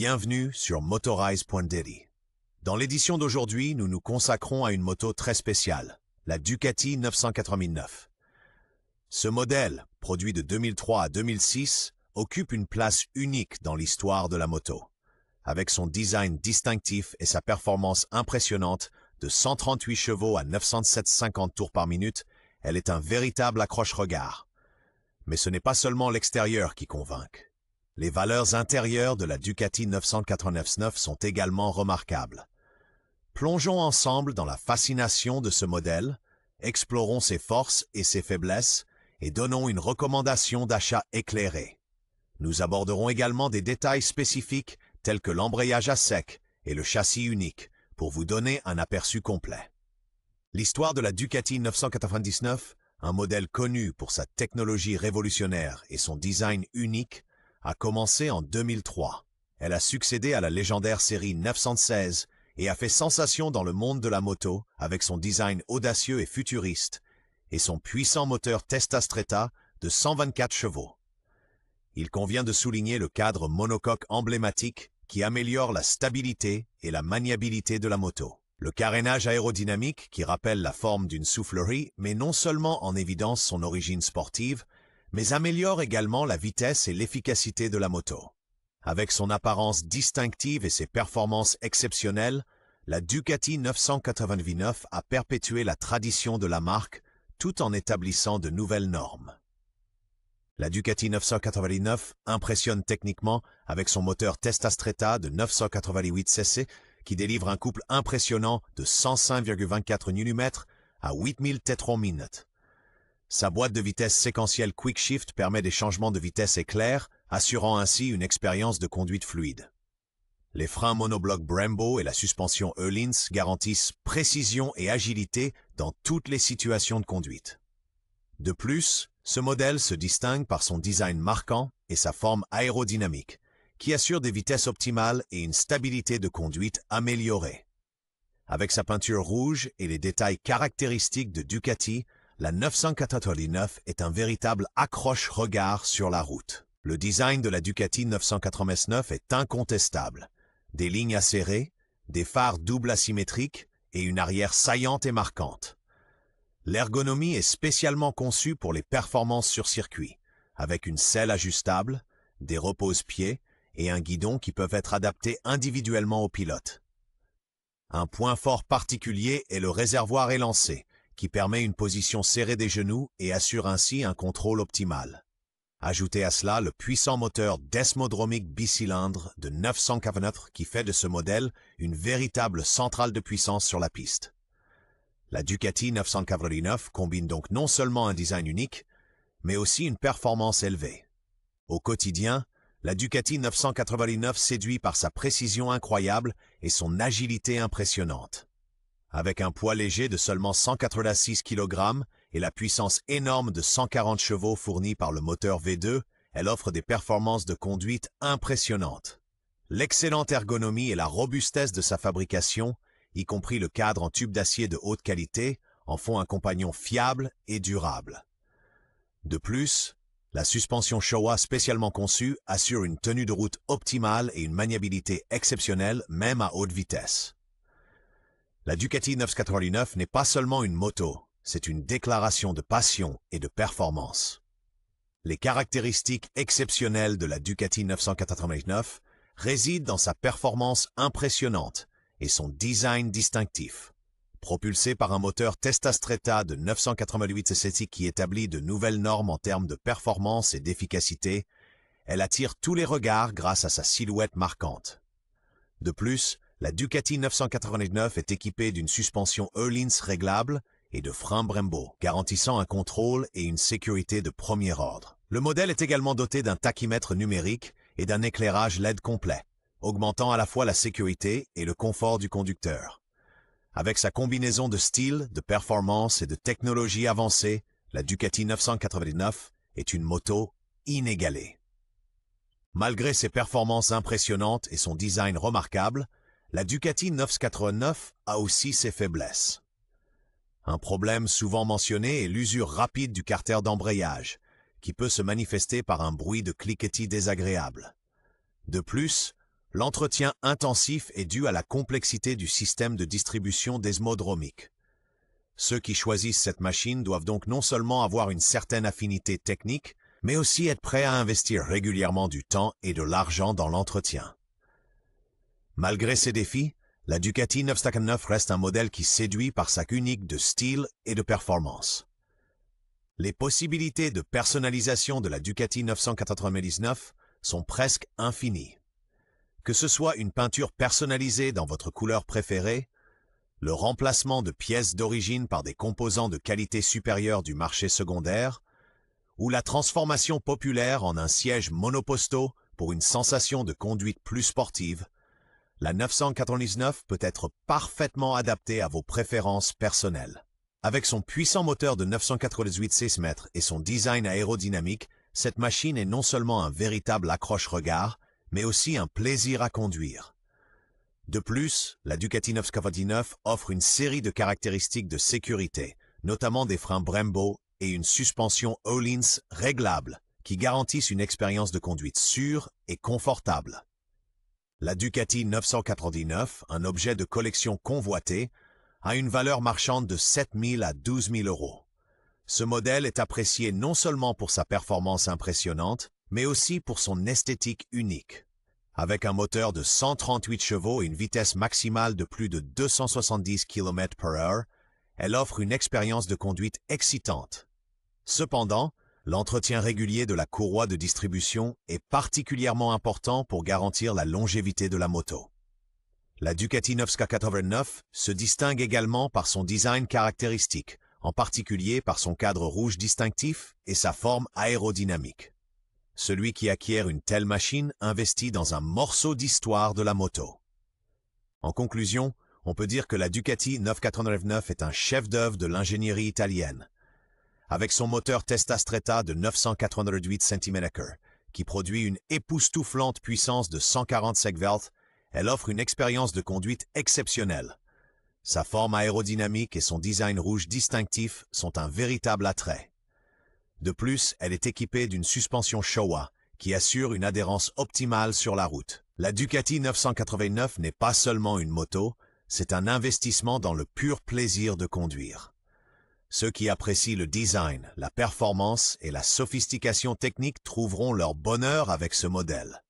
Bienvenue sur Motorize.daily. Dans l'édition d'aujourd'hui, nous nous consacrons à une moto très spéciale, la Ducati 989. Ce modèle, produit de 2003 à 2006, occupe une place unique dans l'histoire de la moto. Avec son design distinctif et sa performance impressionnante de 138 chevaux à 907,50 tours par minute, elle est un véritable accroche-regard. Mais ce n'est pas seulement l'extérieur qui convainc. Les valeurs intérieures de la Ducati 989 sont également remarquables. Plongeons ensemble dans la fascination de ce modèle, explorons ses forces et ses faiblesses et donnons une recommandation d'achat éclairée. Nous aborderons également des détails spécifiques tels que l'embrayage à sec et le châssis unique pour vous donner un aperçu complet. L'histoire de la Ducati 999, un modèle connu pour sa technologie révolutionnaire et son design unique, a commencé en 2003. Elle a succédé à la légendaire série 916 et a fait sensation dans le monde de la moto avec son design audacieux et futuriste et son puissant moteur Testa Stretta de 124 chevaux. Il convient de souligner le cadre monocoque emblématique qui améliore la stabilité et la maniabilité de la moto. Le carénage aérodynamique qui rappelle la forme d'une soufflerie met non seulement en évidence son origine sportive, mais améliore également la vitesse et l'efficacité de la moto. Avec son apparence distinctive et ses performances exceptionnelles, la Ducati 999 a perpétué la tradition de la marque tout en établissant de nouvelles normes. La Ducati 989 impressionne techniquement avec son moteur Testa Stretta de 988 cc qui délivre un couple impressionnant de 105,24 Nm à 8000 Tètres/minute. Sa boîte de vitesse séquentielle Quick Shift permet des changements de vitesse éclairs, assurant ainsi une expérience de conduite fluide. Les freins monobloc Brembo et la suspension Öhlins garantissent précision et agilité dans toutes les situations de conduite. De plus, ce modèle se distingue par son design marquant et sa forme aérodynamique, qui assure des vitesses optimales et une stabilité de conduite améliorée. Avec sa peinture rouge et les détails caractéristiques de Ducati, la 999 est un véritable accroche-regard sur la route. Le design de la Ducati 989 est incontestable. Des lignes acérées, des phares double asymétriques et une arrière saillante et marquante. L'ergonomie est spécialement conçue pour les performances sur circuit, avec une selle ajustable, des repose-pieds et un guidon qui peuvent être adaptés individuellement au pilote. Un point fort particulier est le réservoir élancé, qui permet une position serrée des genoux et assure ainsi un contrôle optimal. Ajoutez à cela le puissant moteur desmodromique bicylindre de 989 qui fait de ce modèle une véritable centrale de puissance sur la piste. La Ducati 989 combine donc non seulement un design unique, mais aussi une performance élevée. Au quotidien, la Ducati 989 séduit par sa précision incroyable et son agilité impressionnante. Avec un poids léger de seulement 186 kg et la puissance énorme de 140 chevaux fournie par le moteur V2, elle offre des performances de conduite impressionnantes. L'excellente ergonomie et la robustesse de sa fabrication, y compris le cadre en tube d'acier de haute qualité, en font un compagnon fiable et durable. De plus, la suspension Showa spécialement conçue assure une tenue de route optimale et une maniabilité exceptionnelle même à haute vitesse. La Ducati 989 n'est pas seulement une moto, c'est une déclaration de passion et de performance. Les caractéristiques exceptionnelles de la Ducati 999 résident dans sa performance impressionnante et son design distinctif. Propulsée par un moteur Testa Stretta de 988 cc qui établit de nouvelles normes en termes de performance et d'efficacité, elle attire tous les regards grâce à sa silhouette marquante. De plus, la Ducati 999 est équipée d'une suspension Öhlins réglable et de freins Brembo, garantissant un contrôle et une sécurité de premier ordre. Le modèle est également doté d'un tachymètre numérique et d'un éclairage LED complet, augmentant à la fois la sécurité et le confort du conducteur. Avec sa combinaison de style, de performance et de technologie avancée, la Ducati 999 est une moto inégalée. Malgré ses performances impressionnantes et son design remarquable, la Ducati 989 a aussi ses faiblesses. Un problème souvent mentionné est l'usure rapide du carter d'embrayage, qui peut se manifester par un bruit de cliquetis désagréable. De plus, L'entretien intensif est dû à la complexité du système de distribution desmodromique. Ceux qui choisissent cette machine doivent donc non seulement avoir une certaine affinité technique, mais aussi être prêts à investir régulièrement du temps et de l'argent dans l'entretien. Malgré ces défis, la Ducati 959 reste un modèle qui séduit par sa unique de style et de performance. Les possibilités de personnalisation de la Ducati 999 sont presque infinies. Que ce soit une peinture personnalisée dans votre couleur préférée, le remplacement de pièces d'origine par des composants de qualité supérieure du marché secondaire, ou la transformation populaire en un siège monoposto pour une sensation de conduite plus sportive, la 999 peut être parfaitement adaptée à vos préférences personnelles. Avec son puissant moteur de 998 cm et son design aérodynamique, cette machine est non seulement un véritable accroche-regard, mais aussi un plaisir à conduire. De plus, la Ducati 999 offre une série de caractéristiques de sécurité, notamment des freins Brembo et une suspension Öhlins réglable, qui garantissent une expérience de conduite sûre et confortable. La Ducati 999, un objet de collection convoité, a une valeur marchande de 7 000 à 12 000 euros. Ce modèle est apprécié non seulement pour sa performance impressionnante, mais aussi pour son esthétique unique. Avec un moteur de 138 chevaux et une vitesse maximale de plus de 270 km/h, elle offre une expérience de conduite excitante. Cependant, l'entretien régulier de la courroie de distribution est particulièrement important pour garantir la longévité de la moto. La Ducati 999 se distingue également par son design caractéristique, en particulier par son cadre rouge distinctif et sa forme aérodynamique. Celui qui acquiert une telle machine investit dans un morceau d'histoire de la moto. En conclusion, on peut dire que la Ducati 999 est un chef-d'œuvre de l'ingénierie italienne. Avec son moteur Testa Stretta de 988 cm3, qui produit une époustouflante puissance de 140 segwelt, elle offre une expérience de conduite exceptionnelle. Sa forme aérodynamique et son design rouge distinctif sont un véritable attrait. De plus, elle est équipée d'une suspension Showa, qui assure une adhérence optimale sur la route. La Ducati 989 n'est pas seulement une moto, c'est un investissement dans le pur plaisir de conduire. Ceux qui apprécient le design, la performance et la sophistication technique trouveront leur bonheur avec ce modèle.